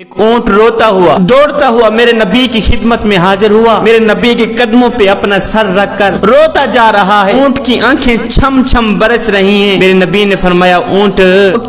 ایک اونٹ روتا ہوا دوڑتا ہوا میرے نبی کی خدمت میں حاضر ہوا، میرے نبی کے قدموں پہ اپنا سر رکھ کر روتا جا رہا ہے۔ اونٹ کی آنکھیں چھم چھم برس رہی ہیں۔ میرے نبی نے فرمایا اونٹ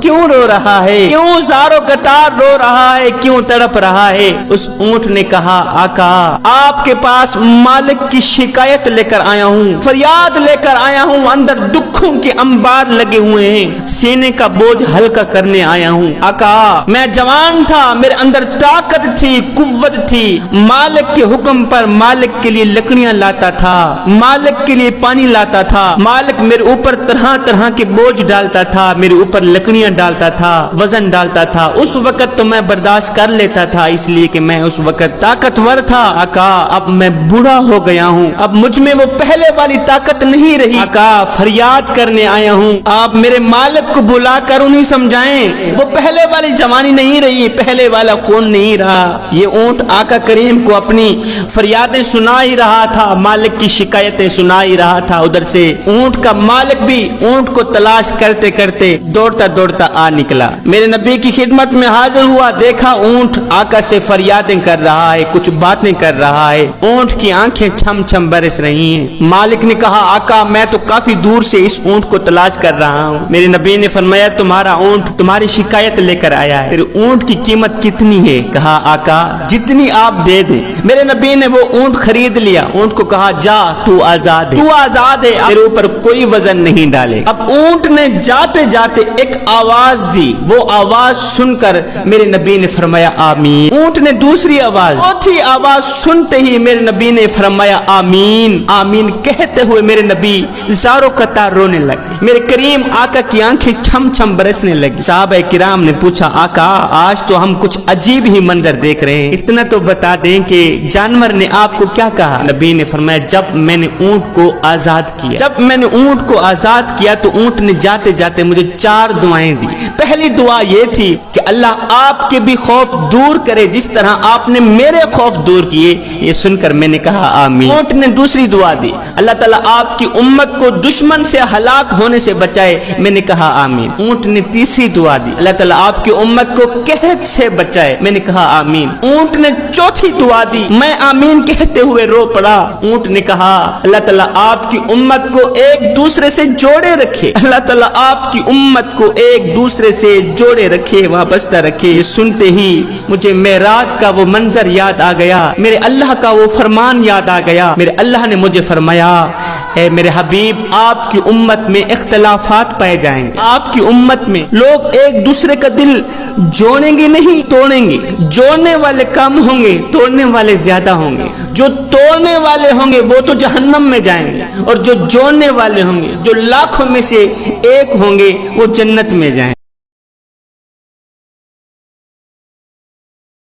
کیوں رو رہا ہے، کیوں زارو قطار رو رہا ہے، کیوں تڑپ رہا ہے؟ اس اونٹ نے کہا آقا آپ کے پاس مالک کی شکایت لے کر آیا ہوں، فریاد لے کر آیا ہوں، اندر دکھوں کے انبار لگے ہوئے ہیں، سینے کا بوجھ ہلکا کرنے آیا ہوں۔ آقا میں جوان تھا، میرے اندر طاقت تھی، قوت تھی، مالک کے حکم پر مالک کے لیے لکڑیاں لاتا تھا، مالک کے لیے پانی لاتا تھا، مالک میرے اوپر طرح طرح کے بوجھ ڈالتا تھا، میرے اوپر لکڑیاں ڈالتا تھا، وزن ڈالتا تھا۔ اس وقت تو میں برداشت کر لیتا تھا، اس لیے کہ میں اس وقت طاقتور تھا۔ آقا اب میں بوڑھا ہو گیا ہوں، اب مجھ میں وہ پہلے والی طاقت نہیں رہی۔ آقا فریاد کرنے آیا ہوں، آپ میرے مالک کو بلا کر انہیں سمجھائیں، وہ پہلے والی جوانی نہیں رہی، پہلے والا خون نہیں رہا۔ یہ اونٹ آقا کریم کو اپنی فریادیں سنا ہی رہا تھا، مالک کی شکایتیں سنا ہی رہا تھا۔ ادھر سے اونٹ کا مالک بھی اونٹ کو تلاش کرتے کرتے دوڑتا دوڑتا آ نکلا، میرے نبی کی خدمت میں حاضر ہوا، دیکھا اونٹ آقا سے فریادیں کر رہا ہے، کچھ باتیں کر رہا ہے، اونٹ کی آنکھیں چھم چھم برس رہی ہیں۔ مالک نے کہا آقا میں تو کافی دور سے اس اونٹ کو تلاش کر رہا ہوں۔ میرے نبی نے فرمایا تمہارا اونٹ تمہاری شکایت لے کر آیا ہے، تیرے اونٹ کی قیمت کتنی ہے؟ کہا آقا جتنی آپ دے دیں۔ میرے نبی نے وہ اونٹ خرید لیا، اونٹ کو کہا جا تو آزاد ہے، تو آزاد ہے، تیرے اوپر کوئی وزن نہیں ڈالے۔ اب اونٹ نے جاتے جاتے ایک آواز دی، وہ آواز سن کر میرے نبی نے فرمایا آمین۔ اونٹ نے دوسری آواز، چوتھی آواز سنتے ہی میرے نبی نے فرمایا آمین۔ آمین کہتے ہوئے میرے نبی زاروں قطار رونے لگے، میرے کریم آقا کی آنکھیں چھم چھم برسنے لگی۔ صحابہ کرام نے پوچھا آقا آج تو ہم کچھ عجیب ہی منظر دیکھ رہے ہیں، اتنا تو بتا دیں کہ جانور نے آپ کو کیا کہا؟ نبی نے فرمایا جب میں نے اونٹ کو آزاد کیا، جب میں نے اونٹ کو آزاد کیا تو اونٹ نے جاتے جاتے مجھے 4 دعائیں دی۔ پہلی دعا یہ تھی کہ اللہ آپ کے بھی خوف دور کرے جس طرح آپ نے میرے خوف دور کیے۔ یہ سن کر میں نے کہا آمین۔ اونٹ نے دوسری دعا دی، اللہ تعالیٰ آپ کی امت کو دشمن سے ہلاک ہونے سے بچائے، میں نے کہا آمین۔ اونٹ نے تیسری دعا دی، اللہ تعالیٰ آپ کی امت کو قحط سے بچائے، میں نے کہا آمین۔ اونٹ نے چوتھی دعا دی، میں آمین کہتے ہوئے رو پڑا۔ اونٹ نے کہا اللہ تعالیٰ آپ کی امت کو ایک دوسرے سے جوڑے رکھے، اللہ تعالیٰ آپ کی امت کو ایک دوسرے سے جوڑے رکھے، وابستہ رکھے۔ یہ سنتے ہی مجھے معراج کا وہ منظر یاد آ گیا، میرے اللہ کا وہ فرمان یاد آ گیا۔ میرے اللہ نے مجھے فرمایا اے میرے حبیب آپ کی امت میں اختلافات پائے جائیں گے، آپ کی امت میں لوگ ایک دوسرے کا دل جوڑیں گے نہیں توڑیں گے، جوڑنے والے کم ہوں گے، توڑنے والے زیادہ ہوں گے۔ جو توڑنے والے ہوں گے وہ تو جہنم میں جائیں گے، اور جو جوڑنے والے ہوں گے جو لاکھوں میں سے ایک ہوں گے وہ جنت میں جائیں گے۔